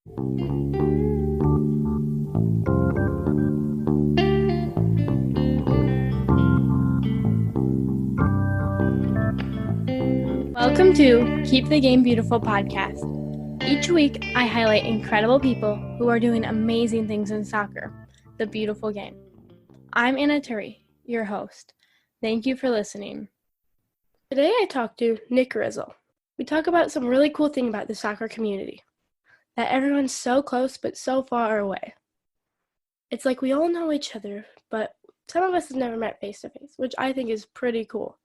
Welcome to Keep the Game Beautiful podcast. Each week, I highlight incredible people who are doing amazing things in soccer, the beautiful game. I'm Anna Turi, your host. Thank you for listening. Today, I talked to Nick Rizzo. We talk about some really cool thing about the soccer community, that everyone's so close but so far away. It's like we all know each other, but some of us have never met face-to-face, which I think is pretty cool.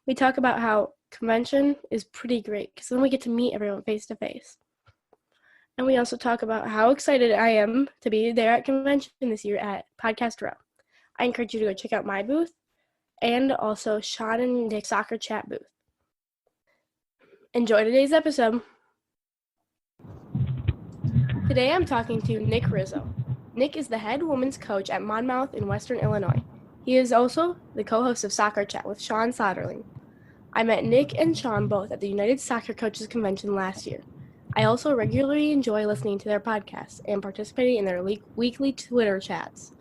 We talk about how convention is pretty great because then we get to meet everyone face-to-face. And we also talk about how excited I am to be there at convention this year at Podcast Row. I encourage you to go check out my booth and also Shaun and Nick's SoccerChat booth. Enjoy today's episode. Today I'm talking to Nick Rizzo. Nick is the head women's coach at Monmouth in Western Illinois. He is also the co-host of SoccerChat with Shaun Soderling. I met Nick and Shaun both at the United Soccer Coaches Convention last year. I also regularly enjoy listening to their podcasts and participating in their weekly Twitter chats.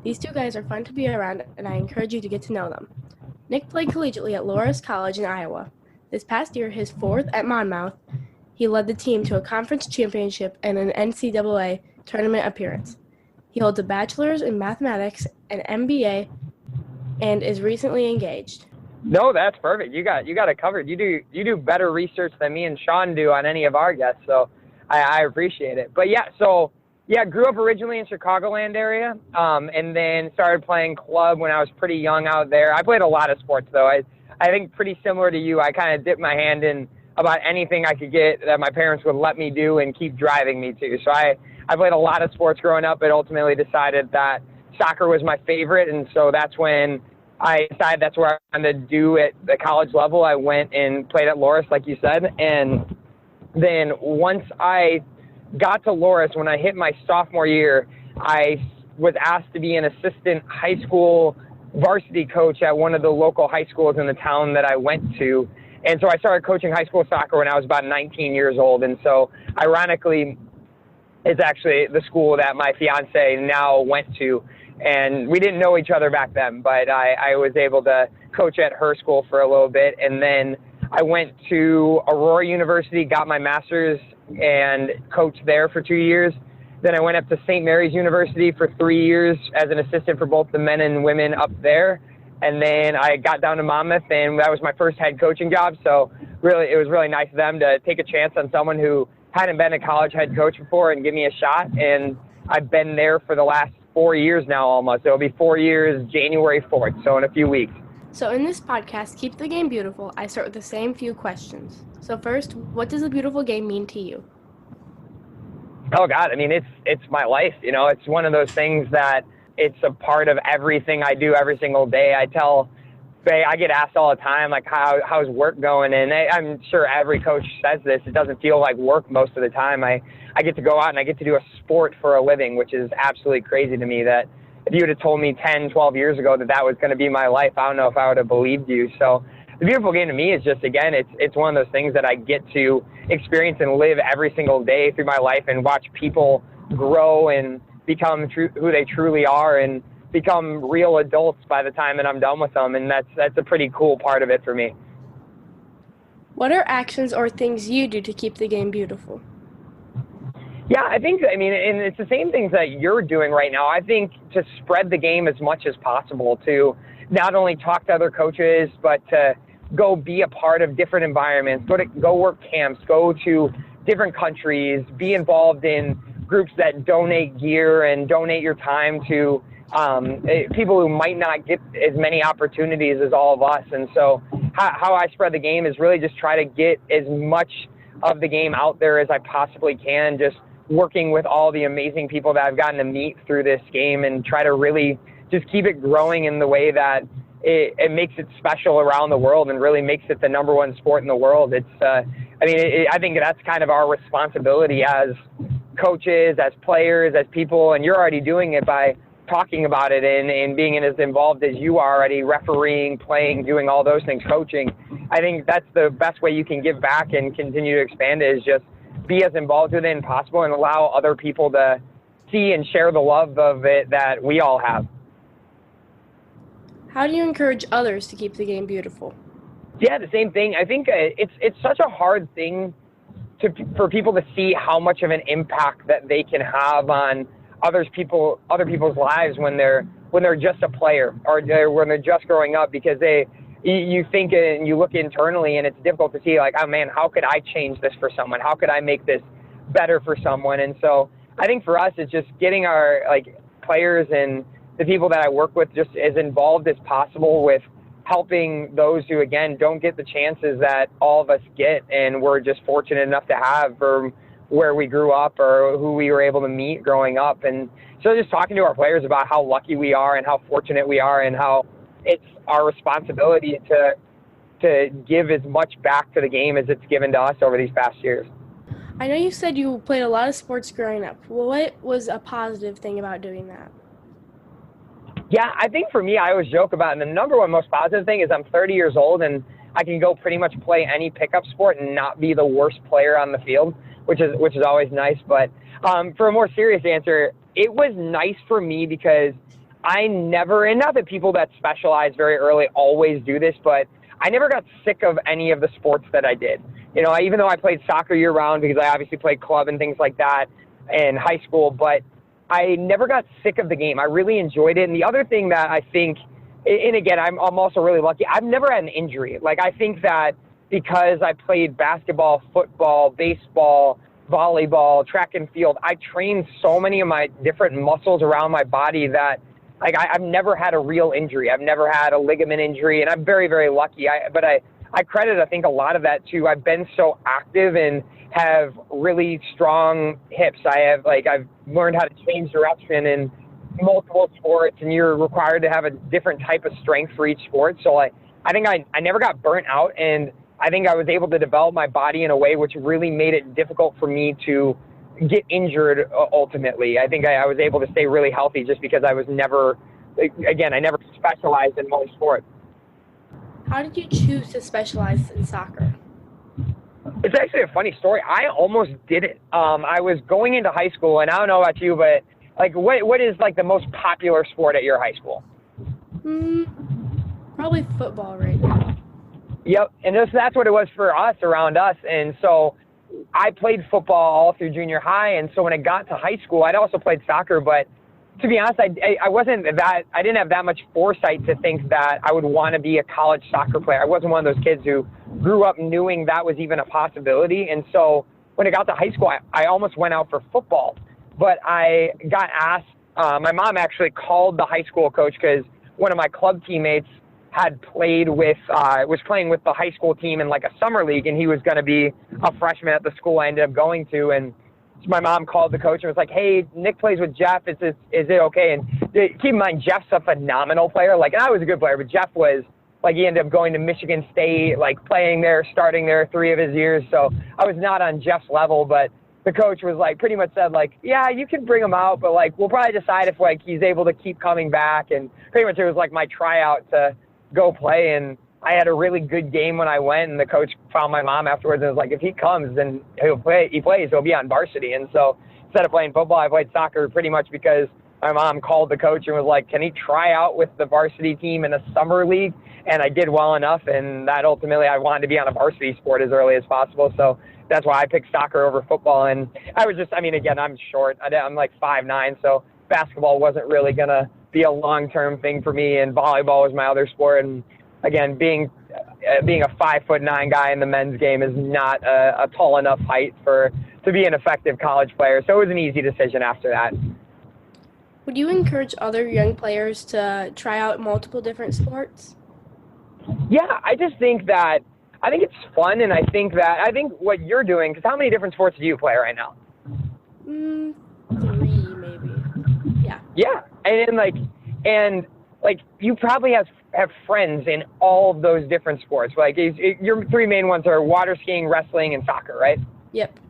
These two guys are fun to be around, and I encourage you to get to know them. Nick played collegiately at Loras College in Iowa. This past year, his fourth at Monmouth, he led the team to a conference championship and an NCAA tournament appearance. He holds a bachelor's in mathematics, an MBA, and is recently engaged. No, that's perfect. You got it covered. You do better research than me and Shaun do on any of our guests, so I appreciate it. But grew up originally in Chicagoland area, and then started playing club when I was pretty young out there. I played a lot of sports though. I think pretty similar to you. I kind of dipped my hand in about anything I could get that my parents would let me do and keep driving me to. So I played a lot of sports growing up, but ultimately decided that soccer was my favorite, and so that's when I decided that's where I wanted to do at the college level. I went and played at Loras, like you said, and then once I got to Loras, when I hit my sophomore year, I was asked to be an assistant high school varsity coach at one of the local high schools in the town that I went to. And so I started coaching high school soccer when I was about 19 years old. And so ironically, it's actually the school that my fiance now went to. And we didn't know each other back then, but I was able to coach at her school for a little bit. And then I went to Aurora University, got my master's, and coached there for 2 years. Then I went up to St. Mary's University for 3 years as an assistant for both the men and women up there. And then I got down to Monmouth, and that was my first head coaching job. So really, it was really nice of them to take a chance on someone who hadn't been a college head coach before and give me a shot. And I've been there for the last 4 years now almost. It'll be 4 years, January 4th, so in a few weeks. So in this podcast, Keep the Game Beautiful, I start with the same few questions. So first, what does a beautiful game mean to you? Oh God, I mean, it's my life. You know, it's one of those things that it's a part of everything I do every single day. I get asked all the time, like, how's work going? And I'm sure every coach says this. It doesn't feel like work most of the time. I get to go out and I get to do a sport for a living, which is absolutely crazy to me. That if you would have told me 10, 12 years ago that was going to be my life, I don't know if I would have believed you. So the beautiful game to me is just, again, it's one of those things that I get to experience and live every single day through my life and watch people grow and become who they truly are and become real adults by the time that I'm done with them. And that's a pretty cool part of it for me. What are actions or things you do to keep the game beautiful? Yeah, and it's the same things that you're doing right now. I think to spread the game as much as possible, to not only talk to other coaches, but to go be a part of different environments, go work camps, go to different countries, be involved in groups that donate gear and donate your time to people who might not get as many opportunities as all of us. And so how I spread the game is really just try to get as much of the game out there as I possibly can, just working with all the amazing people that I've gotten to meet through this game and try to really just keep it growing in the way that it makes it special around the world and really makes it the number one sport in the world. I think that's kind of our responsibility as coaches, as players, as people, and you're already doing it by talking about it and being as involved as you are already, refereeing, playing, doing all those things, coaching. I think that's the best way you can give back and continue to expand it, is just be as involved with it as possible and allow other people to see and share the love of it that we all have. How do you encourage others to keep the game beautiful? Yeah, the same thing. I think it's such a hard thing for people to see how much of an impact that they can have on other people's lives when they're just a player or when they're just growing up, because you think and you look internally and it's difficult to see, like, oh man, how could I change this for someone? How could I make this better for someone? And so I think for us, it's just getting our players and the people that I work with just as involved as possible with helping those who, again, don't get the chances that all of us get and we're just fortunate enough to have from where we grew up or who we were able to meet growing up. And so just talking to our players about how lucky we are and how fortunate we are and how it's our responsibility to give as much back to the game as it's given to us over these past years. I know you said you played a lot of sports growing up. What was a positive thing about doing that? Yeah, I think for me, I always joke about it. And the number one most positive thing is I'm 30 years old and I can go pretty much play any pickup sport and not be the worst player on the field, which is always nice. But for a more serious answer, it was nice for me because I never, and not that people that specialize very early always do this, but I never got sick of any of the sports that I did. Even though I played soccer year round because I obviously played club and things like that in high school, but I never got sick of the game. I really enjoyed it. And the other thing that I think, and again, I'm also really lucky, I've never had an injury. I think that because I played basketball, football, baseball, volleyball, track and field, I trained so many of my different muscles around my body that I've never had a real injury. I've never had a ligament injury, and I'm very, very lucky. But I credit, I think, a lot of that to I've been so active and have really strong hips. I've learned how to change direction in multiple sports, and you're required to have a different type of strength for each sport. So I think I never got burnt out, and I think I was able to develop my body in a way which really made it difficult for me to get injured ultimately. I think I was able to stay really healthy just because I was never, again, I never specialized in one sport. How did you choose to specialize in soccer? It's actually a funny story. I almost didn't. I was going into high school, and I don't know about you, but what is the most popular sport at your high school? Probably football right now. Yep, and that's what it was for us around us. And so I played football all through junior high, and so when it got to high school, I'd also played soccer, but to be honest, I didn't have that much foresight to think that I would want to be a college soccer player. I wasn't one of those kids who grew up knowing that was even a possibility. And so when it got to high school, I almost went out for football, but I got asked, my mom actually called the high school coach because one of my club teammates had was playing with the high school team in a summer league, and he was going to be a freshman at the school I ended up going to. And my mom called the coach and was like, "Hey, Nick plays with Jeff. Is it okay?" And keep in mind, Jeff's a phenomenal player. And I was a good player, but Jeff was he ended up going to Michigan State, playing there, starting there 3 of his years. So I was not on Jeff's level, but the coach was pretty much said yeah, you can bring him out, but we'll probably decide if he's able to keep coming back. And pretty much it was my tryout to go play, and I had a really good game when I went, and the coach found my mom afterwards and was like, if he comes, then he'll play. He plays, he'll be on varsity. And so instead of playing football, I played soccer pretty much because my mom called the coach and was like, can he try out with the varsity team in a summer league? And I did well enough, and that ultimately I wanted to be on a varsity sport as early as possible. So that's why I picked soccer over football. And I was again, I'm short. I'm 5'9", so basketball wasn't really going to be a long-term thing for me, and volleyball was my other sport. And again, being a 5'9" guy in the men's game is not a tall enough height to be an effective college player. So it was an easy decision after that. Would you encourage other young players to try out multiple different sports? Yeah, I just think that it's fun, and I think what you're doing, because how many different sports do you play right now? 3 maybe. Yeah. Yeah, and you probably have friends in all of those different sports. Your 3 main ones are water skiing, wrestling, and soccer, right? Yep.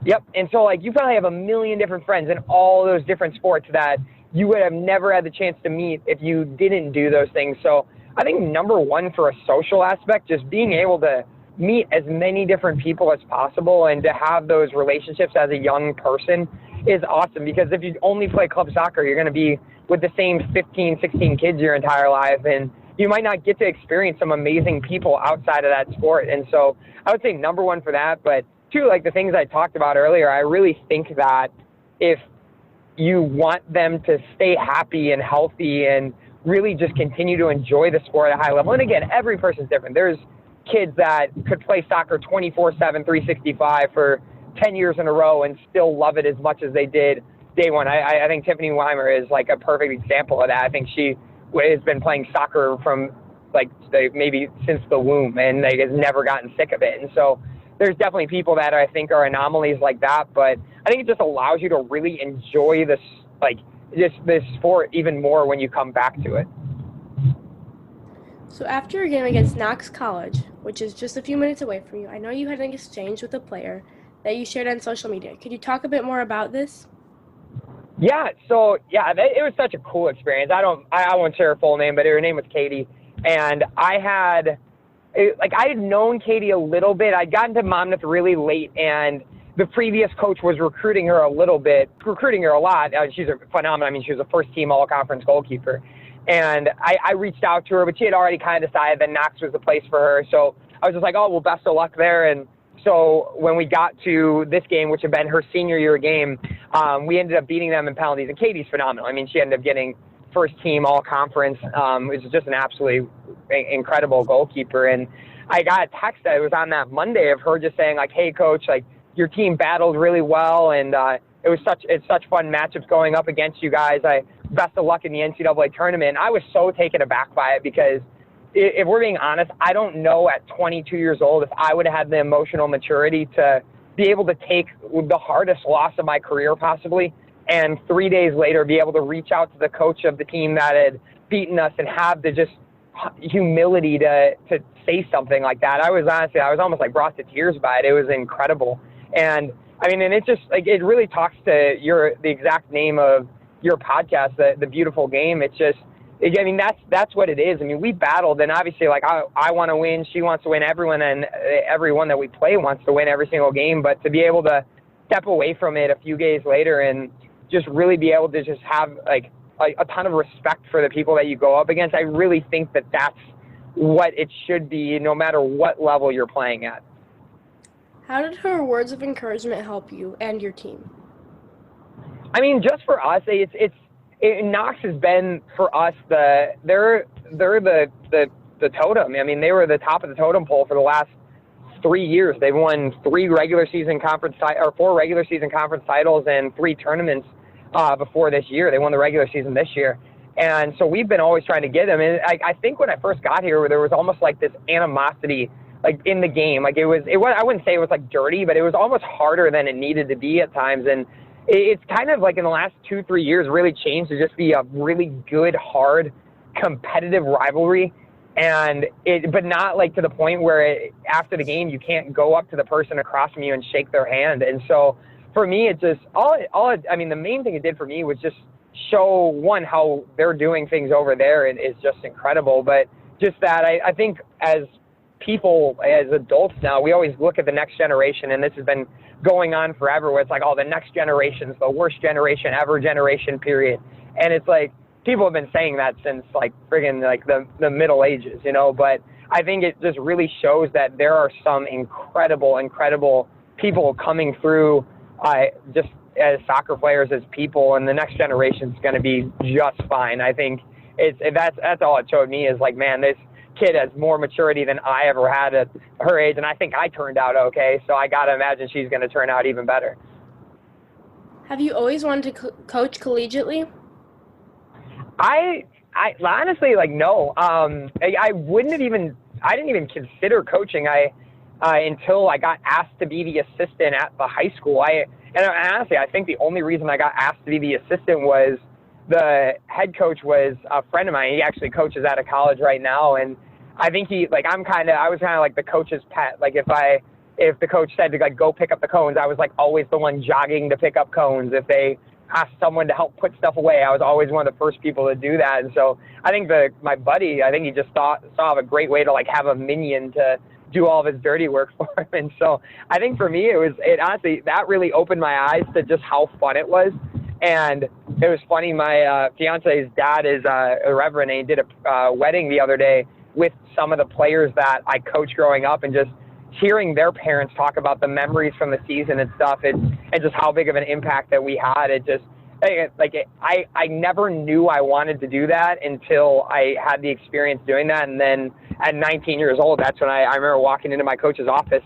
Yep. And so you probably have a million different friends in all those different sports that you would have never had the chance to meet if you didn't do those things. So I think number one, for a social aspect, just being able to meet as many different people as possible, and to have those relationships as a young person is awesome, because if you only play club soccer, you're going to be with the same 15, 16 kids your entire life, and you might not get to experience some amazing people outside of that sport. And so I would say number one for that. But two, like the things I talked about earlier, I really think that if you want them to stay happy and healthy and really just continue to enjoy the sport at a high level, and again, every person's different. There's kids that could play soccer 24/7, 365 for 10 years in a row and still love it as much as they did day one. I think Tiffany Weimer is like a perfect example of that. I think she has been playing soccer from like maybe since the womb, and like has never gotten sick of it. And so there's definitely people that I think are anomalies like that, but I think it just allows you to really enjoy this, like this sport even more when you come back to it. So after your game against Knox College, which is just a few minutes away from you, I know you had an exchange with a player that you shared on social media. Could you talk a bit more about this? Yeah, so it was such a cool experience. I won't share her full name, but her name was Katie, and I had known Katie a little bit. I'd gotten to Monmouth really late, and the previous coach was recruiting her a lot. She's a phenomenal. I mean, she was a first-team all-conference goalkeeper. And I reached out to her, but she had already kind of decided that Knox was the place for her. So I was just like, oh, well, best of luck there. And so when we got to this game, which had been her senior year game, we ended up beating them in penalties. And Katie's phenomenal. I mean, she ended up getting first-team all-conference. It was just an absolutely incredible goalkeeper. And I got a text that was on that Monday of her just saying, like, hey, coach, like, your team battled really well, and it's such fun matchups going up against you guys. Best of luck in the NCAA tournament. I was so taken aback by it, because if we're being honest, I don't know at 22 years old if I would have had the emotional maturity to be able to take the hardest loss of my career possibly, and 3 days later be able to reach out to the coach of the team that had beaten us and have the just humility to say something like that. I was almost like brought to tears by it. It was incredible. And I mean, and it just like, it really talks to the exact name of your podcast, the beautiful game. It's just, I mean, that's what it is. I mean, we battled, and obviously, like, I want to win, she wants to win, everyone that we play wants to win every single game. But to be able to step away from it a few days later and just really be able to just have like a ton of respect for the people that you go up against, I really think that that's what it should be, no matter what level you're playing at. How did her words of encouragement help you and your team? I mean, just for us, Knox has been for us they're the totem. I mean, they were the top of the totem pole for the last 3 years. They've won 4 regular season conference titles and 3 tournaments before this year. They won the regular season this year, and so we've been always trying to get them. And I think when I first got here, there was almost like this animosity, like in the game. Like it was I wouldn't say it was like dirty, but it was almost harder than it needed to be at times. And it's kind of like in the last 2-3 years really changed to just be a really good, hard, competitive rivalry. But not like to the point where after the game you can't go up to the person across from you and shake their hand. And so for me, it just I mean, the main thing it did for me was just show, one, how they're doing things over there and is just incredible. But just that I think as people, as adults now, we always look at the next generation, and this has been going on forever, where it's like, oh, the next generation's the worst generation ever, generation period. And it's like, people have been saying that since like friggin' like the Middle Ages, you know. But I think it just really shows that there are some incredible people coming through, just as soccer players, as people, and the next generation is going to be just fine. I think that's all it showed me, is like, man, this kid has more maturity than I ever had at her age, and I think I turned out okay, so I gotta imagine she's going to turn out even better. Have you always wanted to coach collegiately? I honestly, like, no. I didn't even consider coaching until I got asked to be the assistant at the high school. And honestly, I think the only reason I got asked to be the assistant was the head coach was a friend of mine. He actually coaches at a college right now, and I think I was kind of like the coach's pet. Like if the coach said to like go pick up the cones, I was like always the one jogging to pick up cones. If they asked someone to help put stuff away, I was always one of the first people to do that. And so I think my buddy, he just saw of a great way to like have a minion to do all of his dirty work for him. And so I think for me, it honestly, that really opened my eyes to just how fun it was. And it was funny, my fiance's dad is a reverend, and he did a wedding the other day with some of the players that I coached growing up, and just hearing their parents talk about the memories from the season and stuff, and just how big of an impact that we had. I never knew I wanted to do that until I had the experience doing that. And then at 19 years old, that's when I remember walking into my coach's office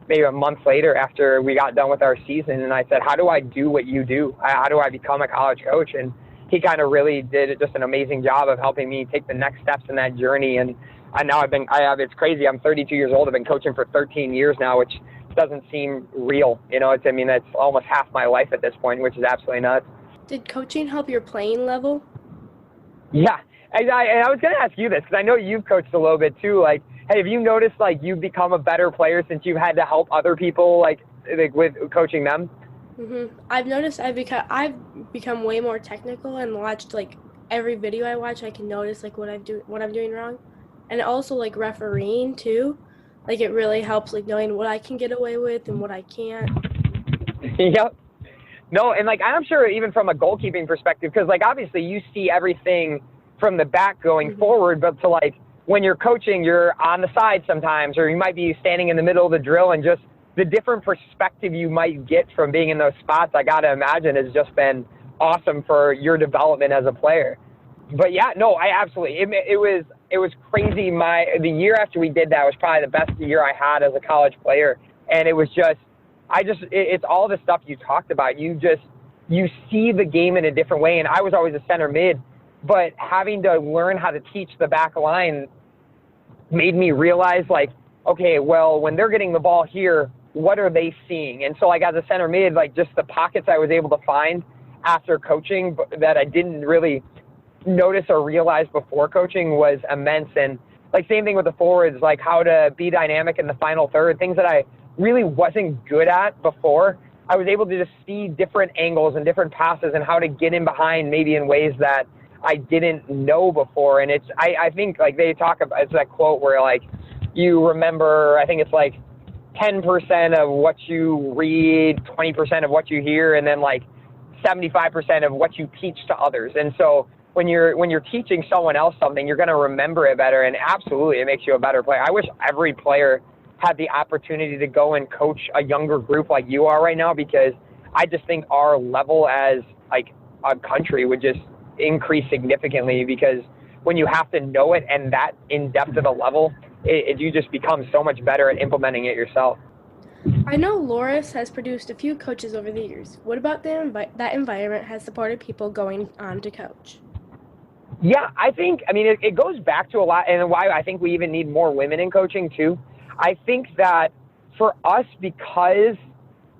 maybe a month later after we got done with our season. And I said, how do I do what you do? How do I become a college coach? And he kind of really did just an amazing job of helping me take the next steps in that journey. And now it's crazy. I'm 32 years old. I've been coaching for 13 years now, which doesn't seem real. That's almost half my life at this point, which is absolutely nuts. Did coaching help your playing level? Yeah. And I was going to ask you this, because I know you've coached a little bit too. Like, hey, have you noticed you've become a better player since you've had to help other people with coaching them? Mm-hmm. I've noticed I've become way more technical, and watched every video I watch, I can notice what I'm doing wrong. And also refereeing too. It really helps knowing what I can get away with and what I can't. Yep. No, and I'm sure even from a goalkeeping perspective, because obviously you see everything from the back going mm-hmm. forward, but when you're coaching, you're on the side sometimes, or you might be standing in the middle of the drill, and just the different perspective you might get from being in those spots, I got to imagine, has just been awesome for your development as a player. But yeah, no, I absolutely, it was crazy. The year after we did that was probably the best year I had as a college player. And it was just, it's all the stuff you talked about. You see the game in a different way. And I was always a center mid, but having to learn how to teach the back line made me realize okay, well, when they're getting the ball here, what are they seeing? And so as a center mid, just the pockets I was able to find after coaching that I didn't really notice or realize before coaching was immense. And same thing with the forwards, how to be dynamic in the final third, things that I really wasn't good at before. I was able to just see different angles and different passes and how to get in behind maybe in ways that I didn't know before. And I think they talk about, it's that quote where you remember, I think it's 10% of what you read, 20% of what you hear, and then 75% of what you teach to others. And so when you're teaching someone else something, you're going to remember it better, and absolutely it makes you a better player. I wish every player had the opportunity to go and coach a younger group like you are right now, because I just think our level as a country would just increase significantly, because when you have to know it and that in depth of a level, you just become so much better at implementing it yourself. I know Loris has produced a few coaches over the years. What about that environment has supported people going on to coach? Yeah, I think, it goes back to a lot, and why I think we even need more women in coaching too. I think that for us, because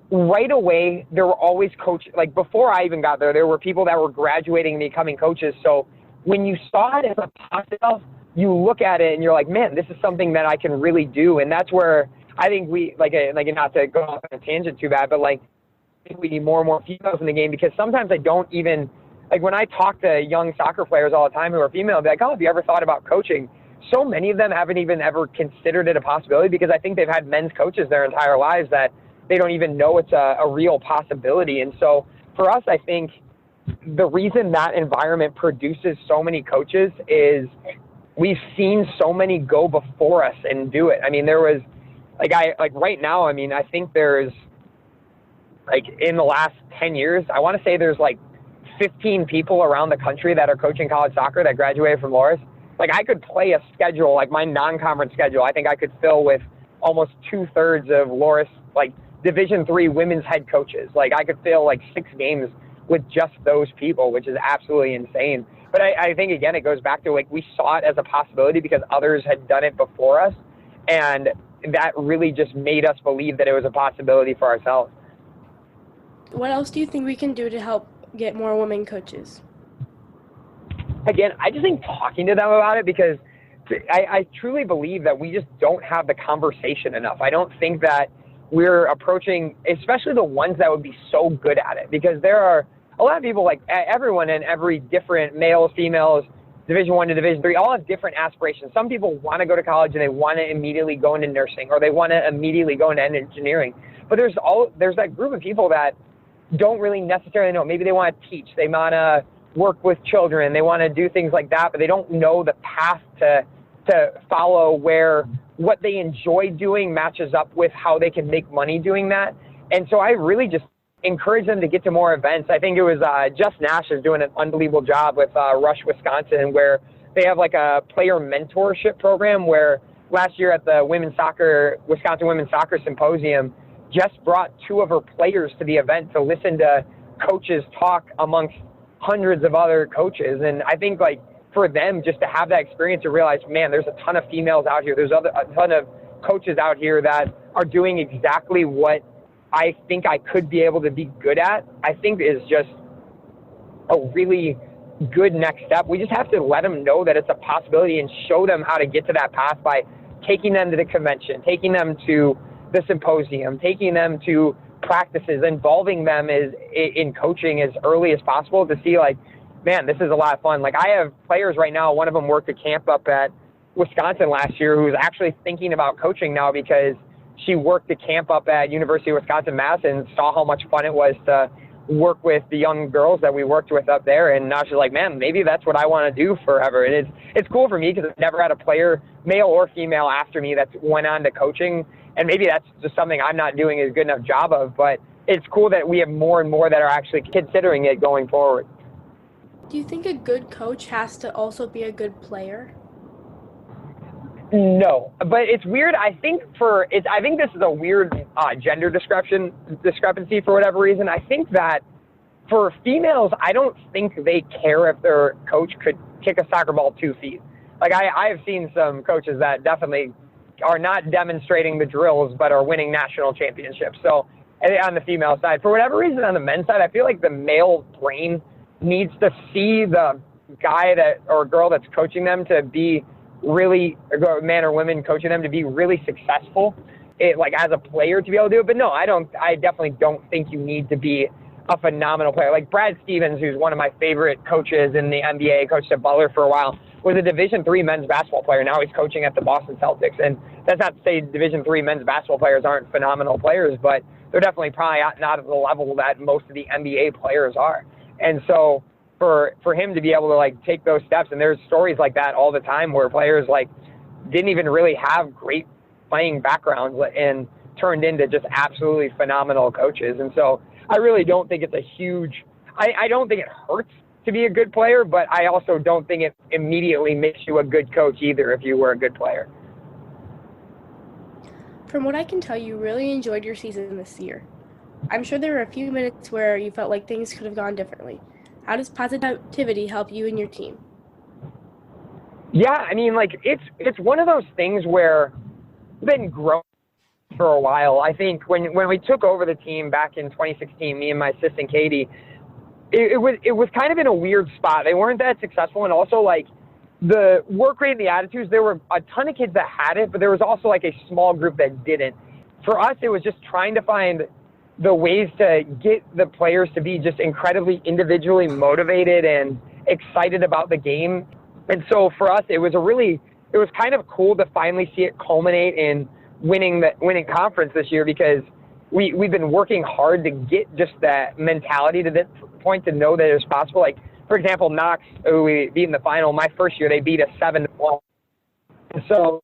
right away there were always coaches, before I even got there were people that were graduating and becoming coaches. So when you saw it as a positive, you look at it and you're like, man, this is something that I can really do. And that's where I think we, not to go off on a tangent too bad, but I think we need more and more females in the game, because sometimes I don't even, when I talk to young soccer players all the time who are female, I'll be like, oh, have you ever thought about coaching? So many of them haven't even ever considered it a possibility, because I think they've had men's coaches their entire lives that they don't even know it's a real possibility. And so for us, I think the reason that environment produces so many coaches is we've seen so many go before us and do it. There was right now, I think there's in the last 10 years, I want to say there's 15 people around the country that are coaching college soccer that graduated from Loris. I could play a schedule, my non-conference schedule. I think I could fill with almost 2/3 of Loris, Division III women's head coaches. I could fill 6 games with just those people, which is absolutely insane. But I think, again, it goes back to we saw it as a possibility because others had done it before us. And that really just made us believe that it was a possibility for ourselves. What else do you think we can do to help get more women coaches? Again, I just think talking to them about it, because I truly believe that we just don't have the conversation enough. I don't think that we're approaching, especially the ones that would be so good at it, because there are a lot of people, everyone and every different males, females, Division I to Division III, all have different aspirations. Some people want to go to college and they want to immediately go into nursing, or they want to immediately go into engineering. But there's that group of people that don't really necessarily know. Maybe they want to teach, they want to work with children, they want to do things like that, but they don't know the path to follow where what they enjoy doing matches up with how they can make money doing that. And so I really just encourage them to get to more events. I think it was Jess Nash is doing an unbelievable job with Rush, Wisconsin, where they have like a player mentorship program where last year at the Wisconsin Women's Soccer Symposium, Jess brought 2 of her players to the event to listen to coaches talk amongst hundreds of other coaches. And I think like for them just to have that experience to realize, man, there's a ton of females out here. There's a ton of coaches out here that are doing exactly what I think I could be able to be good at, I think is just a really good next step. We just have to let them know that it's a possibility and show them how to get to that path by taking them to the convention, taking them to the symposium, taking them to practices, involving them in coaching as early as possible to see like, man, this is a lot of fun. Like I have players right now, one of them worked a camp up at Wisconsin last year who's actually thinking about coaching now because she worked a camp up at University of Wisconsin-Madison and saw how much fun it was to work with the young girls that we worked with up there. And now she's like, man, maybe that's what I want to do forever. And it's cool for me because I've never had a player, male or female, after me that went on to coaching. And maybe that's just something I'm not doing a good enough job of, but it's cool that we have more and more that are actually considering it going forward. Do you think a good coach has to also be a good player? No, but it's weird. I think this is a weird gender discrepancy for whatever reason. I think that for females, I don't think they care if their coach could kick a soccer ball 2 feet. Like I have seen some coaches that definitely are not demonstrating the drills, but are winning national championships. So on the female side, for whatever reason, on the men's side, I feel like the male brain needs to see the guy or girl that's coaching them to be really, man or women coaching them to be really successful, like as a player to be able to do it. But no, I definitely don't think you need to be a phenomenal player. Like Brad Stevens, who's one of my favorite coaches in the NBA, coached at Butler for a while, was a Division III men's basketball player. Now he's coaching at the Boston Celtics. And that's not to say Division III men's basketball players aren't phenomenal players, but they're definitely probably not at the level that most of the NBA players are. And so for him to be able to like take those steps, and there's stories like that all the time where players like didn't even really have great playing backgrounds and turned into just absolutely phenomenal coaches. And so I really don't think it's a huge, I don't think it hurts to be a good player, but I also don't think it immediately makes you a good coach either if you were a good player. From what I can tell, you really enjoyed your season this year. I'm sure there were a few minutes where you felt like things could have gone differently. How does positivity help you and your team? Yeah, I mean, like it's one of those things where we've been growing for a while. I think when we took over the team back in 2016, me and my assistant Katie, it was kind of in a weird spot. They weren't that successful, and also like the work rate and the attitudes, there were a ton of kids that had it, but there was also like a small group that didn't. For us, it was just trying to find the ways to get the players to be just incredibly individually motivated and excited about the game. And so for us, it was kind of cool to finally see it culminate in winning conference this year, because we've been working hard to get just that mentality to this point to know that it's possible. Like, for example, Knox, who we beat in the final, my first year, they beat us 7-1. And so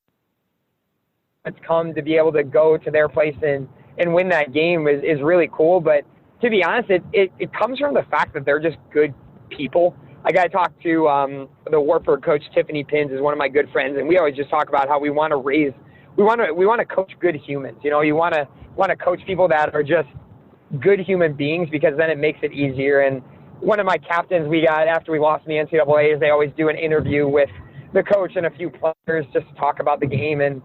it's come to be able to go to their place and win that game is really cool. But to be honest, it comes from the fact that they're just good people. Like I talked to the Wartburg coach, Tiffany Pins, is one of my good friends, and we always just talk about how we want to coach good humans. You know, you want to coach people that are just good human beings, because then it makes it easier. And one of my captains we got after we lost in the NCAA is they always do an interview with the coach and a few players just to talk about the game. And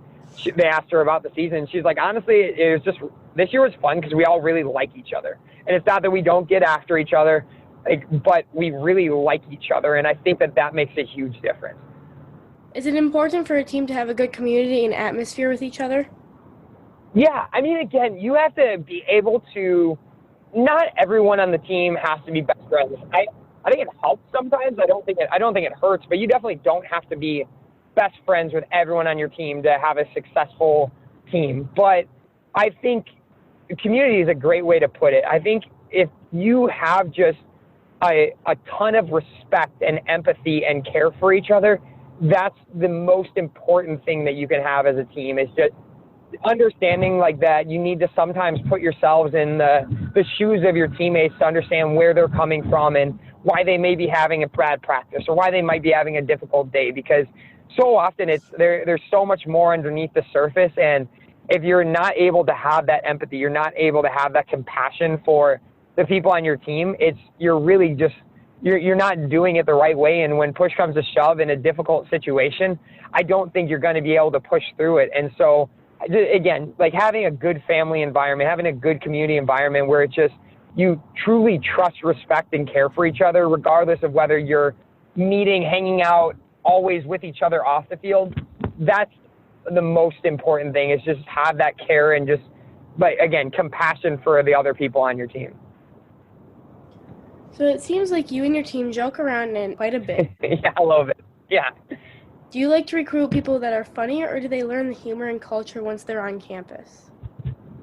they asked her about the season. She's like, honestly, it was just, this year was fun because we all really like each other. And it's not that we don't get after each other, but we really like each other. And I think that makes a huge difference. Is it important for a team to have a good community and atmosphere with each other? Yeah, I mean, again, you have to be able to, not everyone on the team has to be best friends. I think it helps sometimes. I don't think it hurts, but you definitely don't have to be best friends with everyone on your team to have a successful team. But I think community is a great way to put it. I think if you have just a ton of respect and empathy and care for each other, that's the most important thing that you can have as a team, is just understanding like that you need to sometimes put yourselves in the shoes of your teammates to understand where they're coming from and why they may be having a bad practice or why they might be having a difficult day, because so often there's so much more underneath the surface. And if you're not able to have that empathy, you're not able to have that compassion for the people on your team, you're really just you're not doing it the right way. And when push comes to shove in a difficult situation, I don't think you're going to be able to push through it. And so again, like having a good family environment, having a good community environment where it's just you truly trust, respect, and care for each other, regardless of whether you're meeting, hanging out, always with each other off the field. That's the most important thing, is just have that care and just, but again, compassion for the other people on your team. So it seems like you and your team joke around in quite a bit. Yeah, I love it. Yeah. Do you like to recruit people that are funny, or do they learn the humor and culture once they're on campus?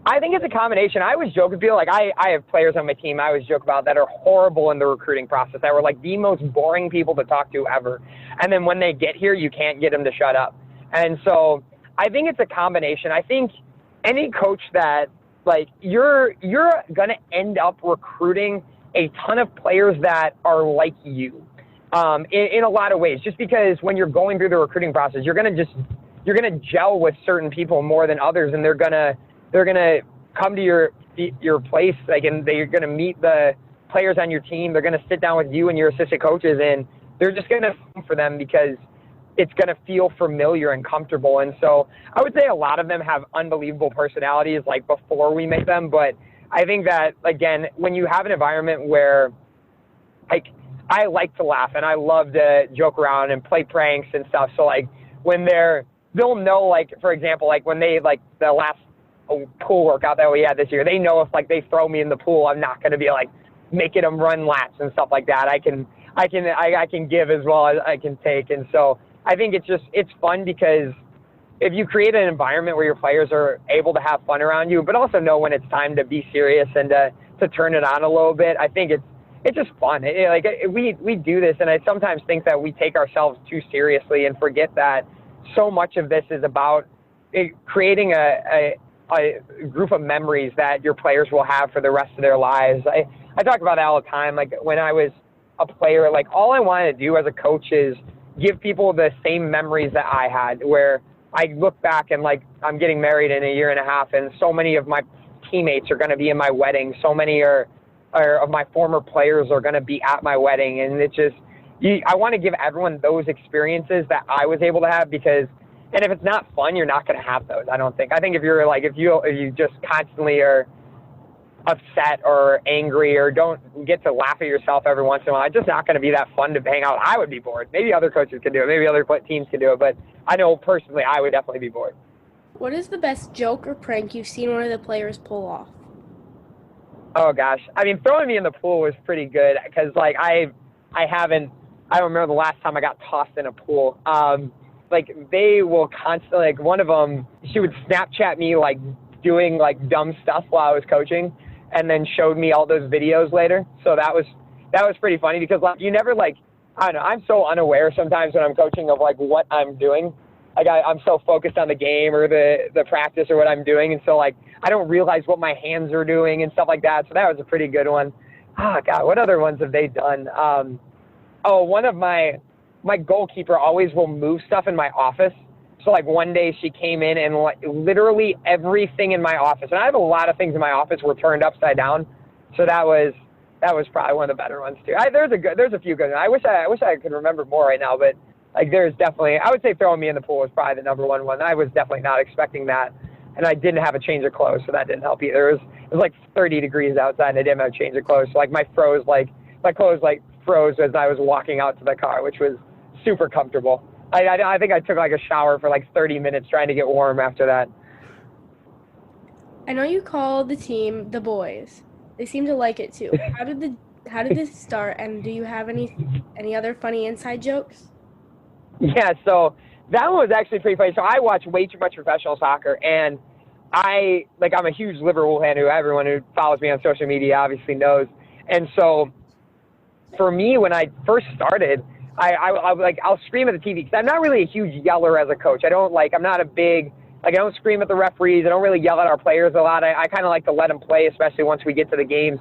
I think it's a combination. I always joke with people, like I have players on my team I always joke about that are horrible in the recruiting process, that were like the most boring people to talk to ever. And then when they get here, you can't get them to shut up. And so I think it's a combination. I think any coach that, like, you're going to end up recruiting a ton of players that are like you in a lot of ways, just because when you're going through the recruiting process, you're going to gel with certain people more than others, and they're going to come to your place, like, and they're going to meet the players on your team. They're going to sit down with you and your assistant coaches, and they're just going to come for them because it's going to feel familiar and comfortable. And so I would say a lot of them have unbelievable personalities, like, before we meet them. But I think that, again, when you have an environment where, like, I like to laugh and I love to joke around and play pranks and stuff. So, like, when they'll know, like, for example, like when they, like, the last pool workout that we had this year, they know if, like, they throw me in the pool, I'm not going to be, like, making them run laps and stuff like that. I can give as well as I can take. And so I think it's fun, because if you create an environment where your players are able to have fun around you, but also know when it's time to be serious and to turn it on a little bit, I think it's just fun. We do this, and I sometimes think that we take ourselves too seriously and forget that so much of this is about creating a group of memories that your players will have for the rest of their lives. I talk about that all the time. Like, when I was a player, like, all I wanted to do as a coach is give people the same memories that I had, where I look back and, like, I'm getting married in a year and a half, and so many of my teammates are going to be in my wedding. So many of my former players are going to be at my wedding. And it's just, I want to give everyone those experiences that I was able to have, because, and if it's not fun, you're not going to have those, I don't think. I think if you're like, if you just constantly are upset or angry or don't get to laugh at yourself every once in a while, it's just not going to be that fun to hang out. I would be bored. Maybe other coaches can do it. Maybe other teams can do it. But I know personally I would definitely be bored. What is the best joke or prank you've seen one of the players pull off? Oh, gosh. I mean, throwing me in the pool was pretty good, because, like, I don't remember the last time I got tossed in a pool. Like, they will constantly, like, one of them, she would Snapchat me, like, doing, like, dumb stuff while I was coaching, and then showed me all those videos later. So that was pretty funny, because, like, you never, like, I don't know, I'm so unaware sometimes when I'm coaching of, like, what I'm doing. Like, I'm so focused on the game or the practice or what I'm doing, and so, like, I don't realize what my hands are doing and stuff like that. So that was a pretty good one. Oh, God, what other ones have they done? One of my goalkeeper always will move stuff in my office. So, like, one day she came in and, like, literally everything in my office, and I have a lot of things in my office, were turned upside down. So that was probably one of the better ones too. There's a few good ones. I wish I could remember more right now, but, like, there's definitely, I would say throwing me in the pool was probably the number one. I was definitely not expecting that, and I didn't have a change of clothes, so that didn't help either. It was like 30 degrees outside, and I didn't have a change of clothes. So, like, my clothes froze as I was walking out to the car, which was super comfortable. I think I took, like, a shower for, like, 30 minutes trying to get warm after that. I know you call the team the boys. They seem to like it too. How did the did this start, and do you have any other funny inside jokes? Yeah, so that one was actually pretty funny. So I watch way too much professional soccer, and I'm a huge Liverpool fan, who everyone who follows me on social media obviously knows. And so for me, when I first started, I'll scream at the TV, because I'm not really a huge yeller as a coach. I don't scream at the referees. I don't really yell at our players a lot. I kind of like to let them play, especially once we get to the games.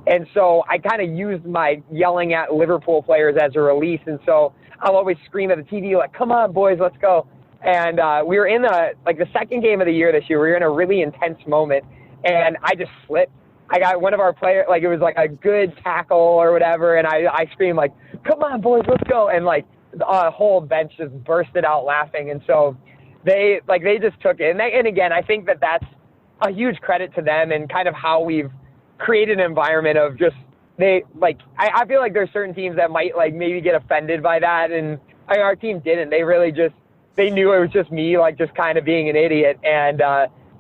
And so I kind of used my yelling at Liverpool players as a release. And so I'll always scream at the TV, like, come on, boys, let's go. And we were in the second game of the year this year. We were in a really intense moment, and I just slipped. I got one of our players, it was like a good tackle or whatever, and I screamed, like, come on, boys, let's go. And the whole bench just bursted out laughing. And so they just took it. And again, I think that's a huge credit to them, and kind of how we've created an environment of just, I feel like there's certain teams that might maybe get offended by that, and our team didn't. They really they knew it was just me, just kind of being an idiot, and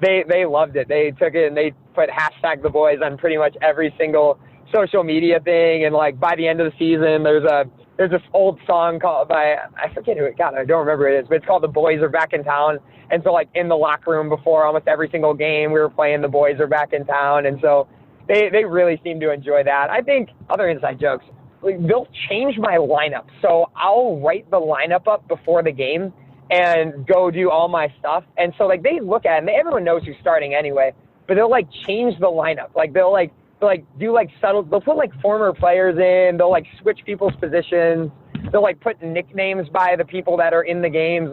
they loved it. They took it and they put #TheBoys on pretty much every single social media thing. And by the end of the season, there's this old song called I forget who it got. I don't remember who it is, but it's called "The Boys Are Back in Town." And so in the locker room before almost every single game, we were playing "The Boys Are Back in Town," and so they really seem to enjoy that. I think other inside jokes, they'll change my lineup. So I'll write the lineup up before the game and go do all my stuff. And so they look at it, and everyone knows who's starting anyway, but they'll change the lineup. They'll do subtle, they'll put former players in, they'll switch people's positions, they'll put nicknames by the people that are in the games,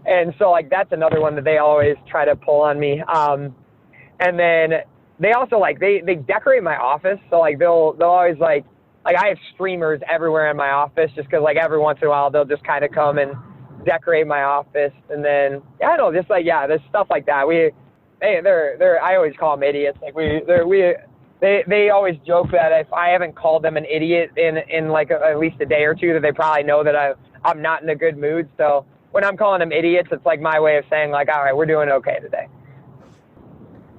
and so that's another one that they always try to pull on me. And then they also they decorate my office. So they'll always I have streamers everywhere in my office, just because every once in a while they'll just kind of come and decorate my office. And then I don't know, just there's stuff like that. I always call them idiots. They always joke that if I haven't called them an idiot in at least a day or two, that they probably know that I'm not in a good mood. So when I'm calling them idiots, it's my way of saying all right, we're doing okay today.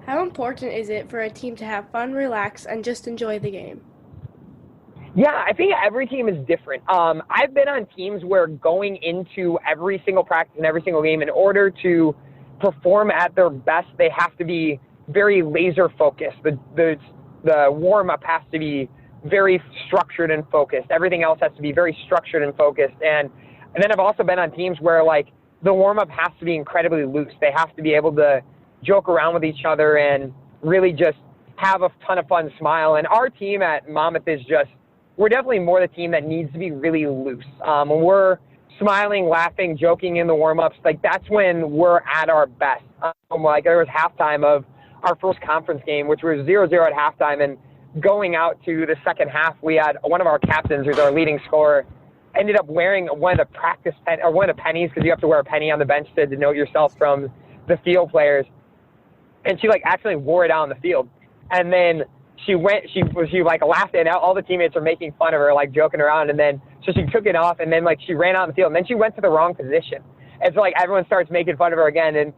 How important is it for a team to have fun, relax, and just enjoy the game? Yeah, I think every team is different. I've been on teams where going into every single practice and every single game, in order to perform at their best, they have to be very laser focused. The warm-up has to be very structured and focused. Everything else has to be very structured and focused. And then I've also been on teams where the warm-up has to be incredibly loose. They have to be able to joke around with each other and really just have a ton of fun, smile. And our team at Monmouth is we're definitely more the team that needs to be really loose. When we're smiling, laughing, joking in the warm-ups, that's when we're at our best. There was halftime of our first conference game, which was 0-0 at halftime, and going out to the second half, we had one of our captains, who's our leading scorer, ended up wearing one of the pennies, because you have to wear a penny on the bench to denote yourself from the field players. And she actually wore it out on the field. And then she laughed, and all the teammates are making fun of her, joking around. And then, so she took it off, and then she ran out in the field, and then she went to the wrong position. And so everyone starts making fun of her again. And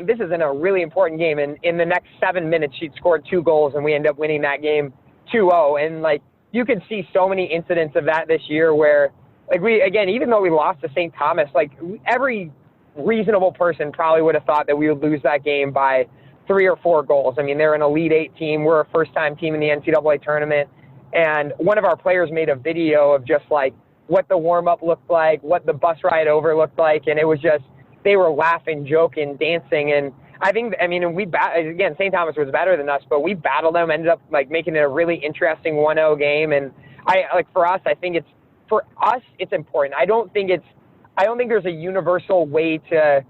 this is in a really important game. And in the next 7 minutes, she'd scored 2 goals, and we ended up winning that game 2-0. And you can see so many incidents of that this year where even though we lost to St. Thomas, every reasonable person probably would have thought that we would lose that game by 3 or 4 goals. I mean, they're an Elite 8 team. We're a first-time team in the NCAA tournament. And one of our players made a video of just what the warm-up looked like, what the bus ride over looked like. And it was just, they were laughing, joking, dancing. And again, St. Thomas was better than us, but we battled them, ended up making it a really interesting 1-0 game. And for us, I think it's important. I don't think there's a universal way to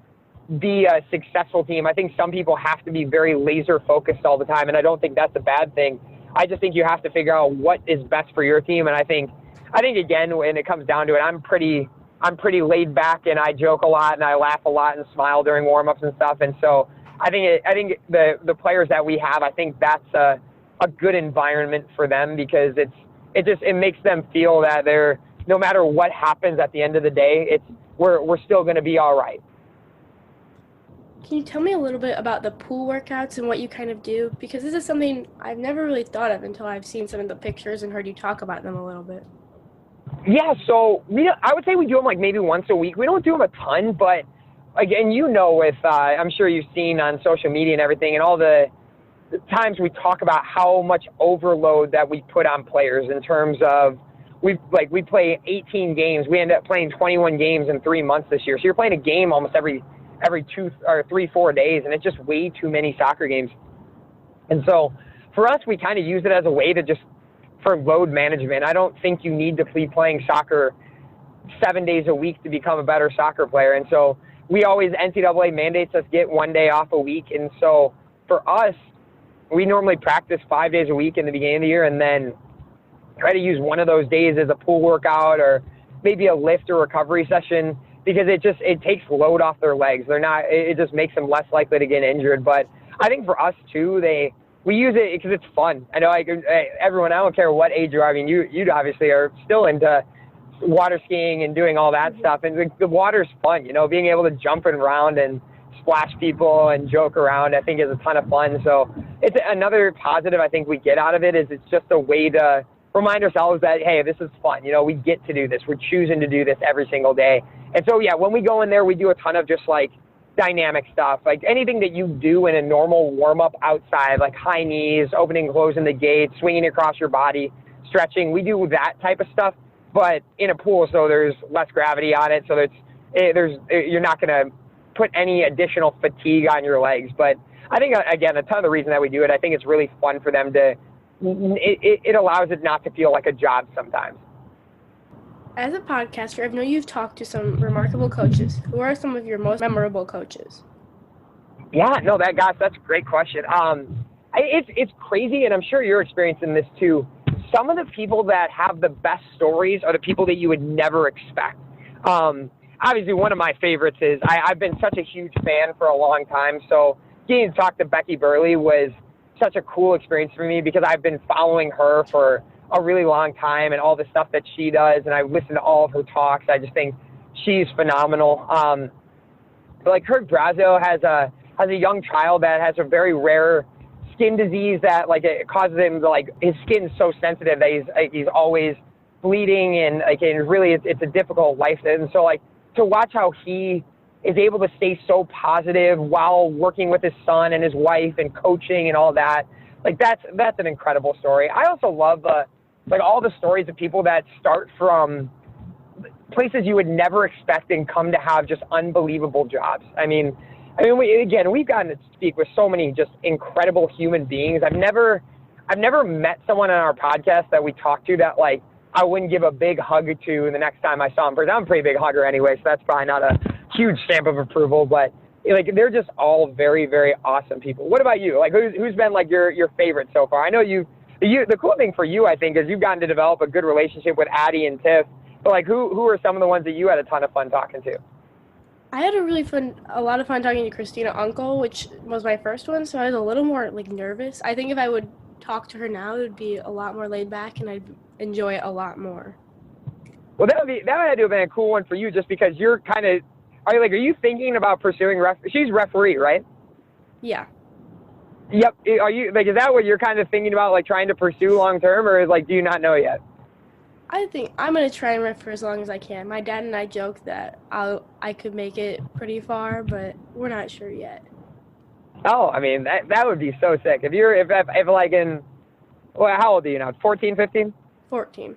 be a successful team. I think some people have to be very laser focused all the time, and I don't think that's a bad thing. I just think you have to figure out what is best for your team. And I think again, when it comes down to it, I'm pretty laid back, and I joke a lot, and I laugh a lot and smile during warm-ups and stuff. And so I think the players that we have, I think that's a good environment for them, because it makes them feel that no matter what happens at the end of the day, we're still going to be all right. Can you tell me a little bit about the pool workouts and what you kind of do? Because this is something I've never really thought of until I've seen some of the pictures and heard you talk about them a little bit. Yeah, so I would say we do them like maybe once a week. We don't do them a ton, but again, with I'm sure you've seen on social media and everything, and all the times we talk about how much overload that we put on players in terms of we play 18 games. We end up playing 21 games in 3 months this year. So you're playing a game almost every 2 or 3-4 days, and it's just way too many soccer games. And so for us, we kind of use it as a way to just for load management. I don't think you need to be playing soccer 7 days a week to become a better soccer player. And so NCAA mandates us get 1 day off a week. And so for us, we normally practice 5 days a week in the beginning of the year and then try to use one of those days as a pool workout or maybe a lift or recovery session, because it takes load off their legs. It just makes them less likely to get injured. But I think for us too, we use it because it's fun. I know everyone, I don't care what age you are. I mean, you obviously are still into water skiing and doing all that stuff. And the water's fun, being able to jump around and splash people and joke around, I think is a ton of fun. So it's another positive I think we get out of it is it's just a way to remind ourselves that, hey, this is fun. We get to do this. We're choosing to do this every single day. And so, yeah, when we go in there, we do a ton of just like dynamic stuff, like anything that you do in a normal warm-up outside, like high knees, opening and closing the gate, swinging across your body, stretching. We do that type of stuff, but in a pool, so there's less gravity on it, so you're not going to put any additional fatigue on your legs. But I think, again, a ton of the reason that we do it, I think it's really fun for them to it allows it not to feel like a job sometimes. As a podcaster, I know you've talked to some remarkable coaches. Who are some of your most memorable coaches? Yeah, no, that's a great question. It's crazy, and I'm sure you're experiencing this too. Some of the people that have the best stories are the people that you would never expect. Obviously, one of my favorites is I've been such a huge fan for a long time. So getting to talk to Becky Burley was such a cool experience for me because I've been following her for a really long time and all the stuff that she does, and I listen to all of her talks. I just think she's phenomenal. Like Kurt Brazo has a young child that has a very rare skin disease that like it causes him to, like, his skin's so sensitive that he's always bleeding, and like it's a difficult life. And so like to watch how he is able to stay so positive while working with his son and his wife and coaching and all that, like that's an incredible story. I also love like all the stories of people that start from places you would never expect and come to have just unbelievable jobs. I mean, we've gotten to speak with so many just incredible human beings. I've never met someone on our podcast that we talked to that like I wouldn't give a big hug to the next time I saw him. I'm a pretty big hugger anyway, so that's probably not a huge stamp of approval. But like they're just all very, very awesome people. What about you? Like who's been like your favorite so far? I know you. The cool thing for you, I think, is you've gotten to develop a good relationship with Addie and Tiff. But like, who are some of the ones that you had a ton of fun talking to? I had a lot of fun talking to Christina Uncle, which was my first one, so I was a little more like nervous. I think if I would talk to her now, it would be a lot more laid back, and I'd enjoy it a lot more. Well, that would have to have been a cool one for you, just because you're kind of are you thinking about pursuing She's referee, right? Yeah. Yep. Are you like, is that what you're kind of thinking about, like trying to pursue long term, or like do you not know yet? I think I'm gonna try and ref for as long as I can. My dad and I joke that I could make it pretty far, but we're not sure yet. Oh, I mean that would be so sick. If like in, well, how old are you now? 14, 15? 14.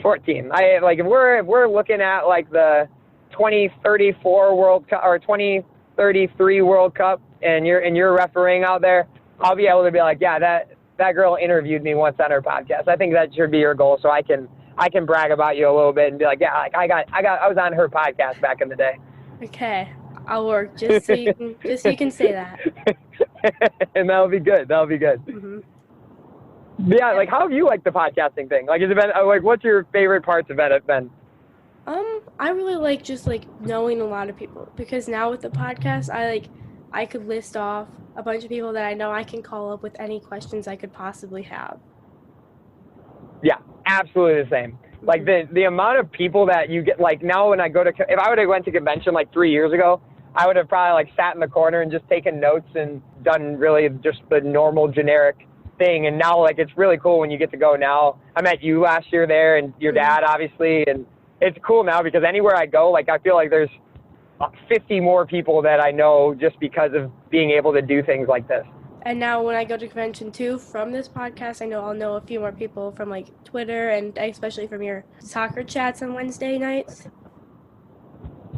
14. If we're looking at like the 2034 World Cup or 2033 World Cup, and you're refereeing out there, I'll be able to be like, yeah, that girl interviewed me once on her podcast. I think that should be your goal, so I can brag about you a little bit and be like, yeah, like I was on her podcast back in the day. Okay, I'll work just so you can say that. And that'll be good. Mm-hmm. Yeah, like how have you liked the podcasting thing? Like, has it been like, what's your favorite parts of it been? I really like just like knowing a lot of people, because now with the podcast, I could list off a bunch of people that I know I can call up with any questions I could possibly have. Yeah, absolutely the same. Like the amount of people that you get, like now when I go to, if I would have went to convention like 3 years ago, I would have probably like sat in the corner and just taken notes and done really just the normal generic thing. And now like it's really cool when you get to go now. I met you last year there and your dad obviously, and it's cool now because anywhere I go, like I feel like there's 50 more people that I know just because of being able to do things like this. And now when I go to convention too, from this podcast, I know I'll know a few more people from like Twitter and especially from your soccer chats on Wednesday nights.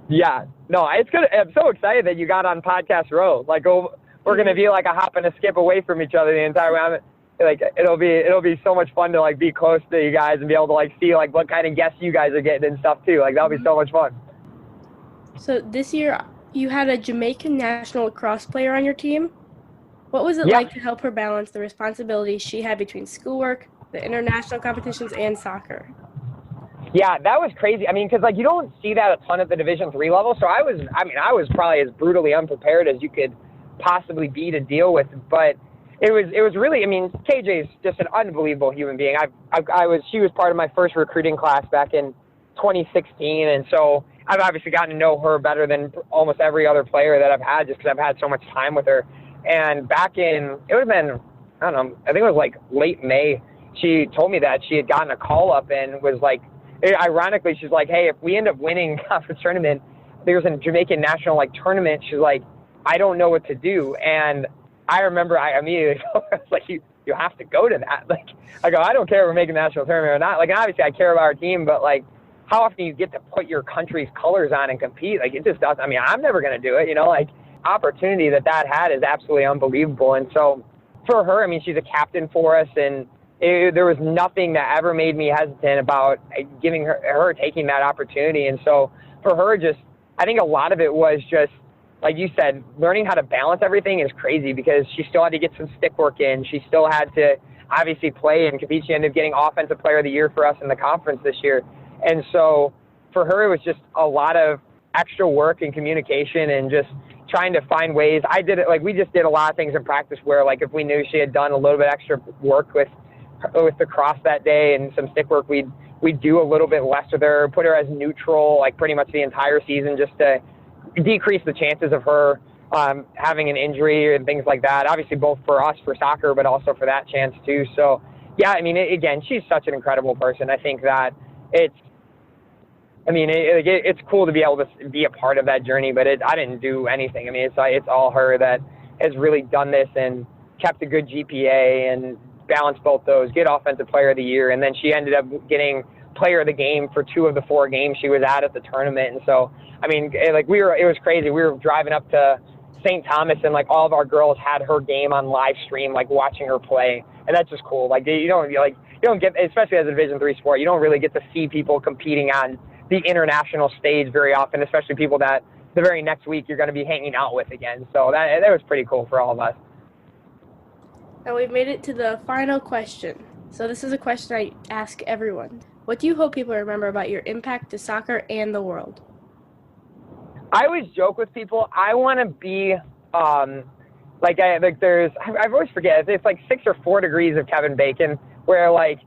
Yeah, no, it's good. I'm so excited that you got on Podcast Row. Like, we're going to be like a hop and a skip away from each other the entire way. Like, it'll be so much fun to like be close to you guys and be able to like see like what kind of guests you guys are getting and stuff too. Like, that'll be so much fun. So this year you had a Jamaican national lacrosse player on your team. What was it like to help her balance the responsibilities she had between schoolwork, the international competitions, and soccer? Yeah, that was crazy. I mean, because like you don't see that a ton at the Division III level. So I was probably as brutally unprepared as you could possibly be to deal with. But it was really. I mean, KJ's just an unbelievable human being. She was part of my first recruiting class back in 2016, and so I've obviously gotten to know her better than almost every other player that I've had, just because I've had so much time with her. And back in, it would have been, I don't know, I think it was like late May, she told me that she had gotten a call up and was like, ironically, she's like, hey, if we end up winning conference tournament, there's a Jamaican national like tournament. She's like, I don't know what to do. And I remember I immediately I was like, you have to go to that. Like, I go, I don't care if we're making the national tournament or not. Like, and obviously I care about our team, but like, how often you get to put your country's colors on and compete? Like, it just doesn't, I mean, I'm never going to do it, like, opportunity that had is absolutely unbelievable. And so for her, I mean, she's a captain for us, and there was nothing that ever made me hesitant about giving her taking that opportunity. And so for her, just, I think a lot of it was just, like you said, learning how to balance everything is crazy because she still had to get some stick work in. She still had to obviously play and compete. She ended up getting Offensive Player of the Year for us in the conference this year. And so for her, it was just a lot of extra work and communication and just trying to find ways. I did it, like, we just did a lot of things in practice where, like, if we knew she had done a little bit extra work with the cross that day and some stick work, we'd do a little bit less with her, put her as neutral, like, pretty much the entire season just to decrease the chances of her having an injury and things like that. Obviously, both for us, for soccer, but also for that chance, too. So, yeah, I mean, again, she's such an incredible person. I think that it's cool to be able to be a part of that journey, but I didn't do anything. I mean, it's all her that has really done this and kept a good GPA and balanced both those, get Offensive Player of the Year, and then she ended up getting Player of the Game for 2 of the 4 games she was at the tournament. And so, I mean, it was crazy. We were driving up to St. Thomas, and like all of our girls had her game on live stream, like watching her play, and that's just cool. Like you don't get, especially as a Division III sport, you don't really get to see people competing on the international stage very often, especially people that the very next week you're going to be hanging out with again. So that was pretty cool for all of us. Now we've made it to the final question. So this is a question I ask everyone. What do you hope people remember about your impact to soccer and the world? I always joke with people, I want to be I always forget, it's like 6 or 4 degrees of Kevin Bacon, where like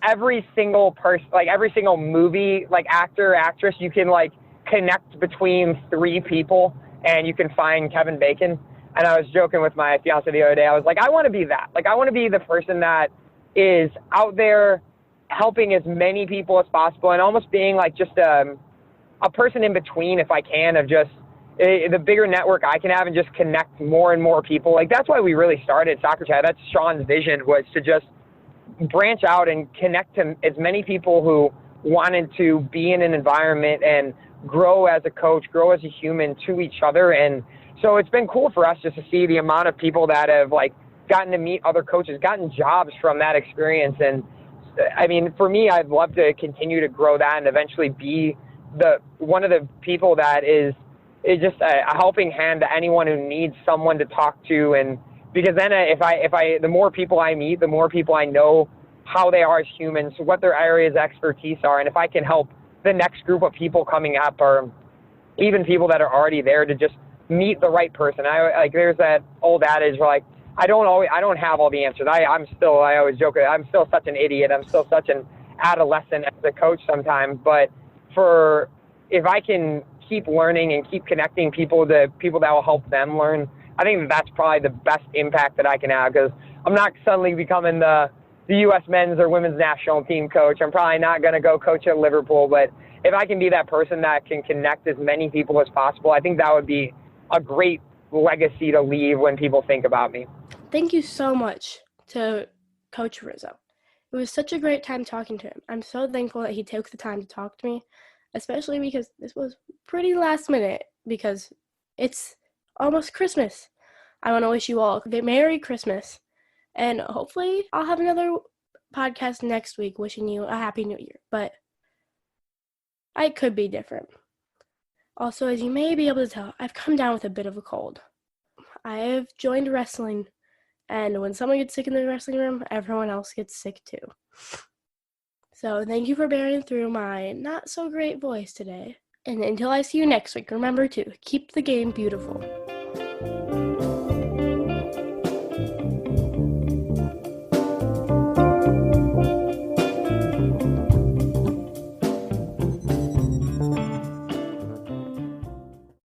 every single person, like every single movie, like actor or actress, you can like connect between 3 people and you can find Kevin Bacon. And I was joking with my fiance the other day. I was like, I want to be that. Like, I want to be the person that is out there helping as many people as possible and almost being like just a person in between, if I can, of just the bigger network I can have and just connect more and more people. Like, that's why we really started SoccerChat. That's Shaun's vision, was to just branch out and connect to as many people who wanted to be in an environment and grow as a coach, grow as a human to each other. And so it's been cool for us just to see the amount of people that have like gotten to meet other coaches, gotten jobs from that experience. And I mean, for me, I'd love to continue to grow that and eventually be one of the people that is just a helping hand to anyone who needs someone to talk to. And because then the more people I meet, the more people I know how they are as humans, what their areas of expertise are. And if I can help the next group of people coming up, or even people that are already there, to just meet the right person. There's that old adage where like, I don't have all the answers. I always joke, I'm still such an idiot. I'm still such an adolescent as a coach sometimes. But if I can keep learning and keep connecting people to people that will help them learn, I think that's probably the best impact that I can have, because I'm not suddenly becoming the U.S. men's or women's national team coach. I'm probably not going to go coach at Liverpool, but if I can be that person that can connect as many people as possible, I think that would be a great legacy to leave when people think about me. Thank you so much to Coach Rizzo. It was such a great time talking to him. I'm so thankful that he took the time to talk to me, especially because this was pretty last minute, because it's almost Christmas. I want to wish you all a Merry Christmas, and hopefully I'll have another podcast next week wishing you a Happy New Year, but I could be different. Also, as you may be able to tell, I've come down with a bit of a cold. I have joined wrestling, and when someone gets sick in the wrestling room, everyone else gets sick too. So thank you for bearing through my not so great voice today. And until I see you next week, remember to keep the game beautiful.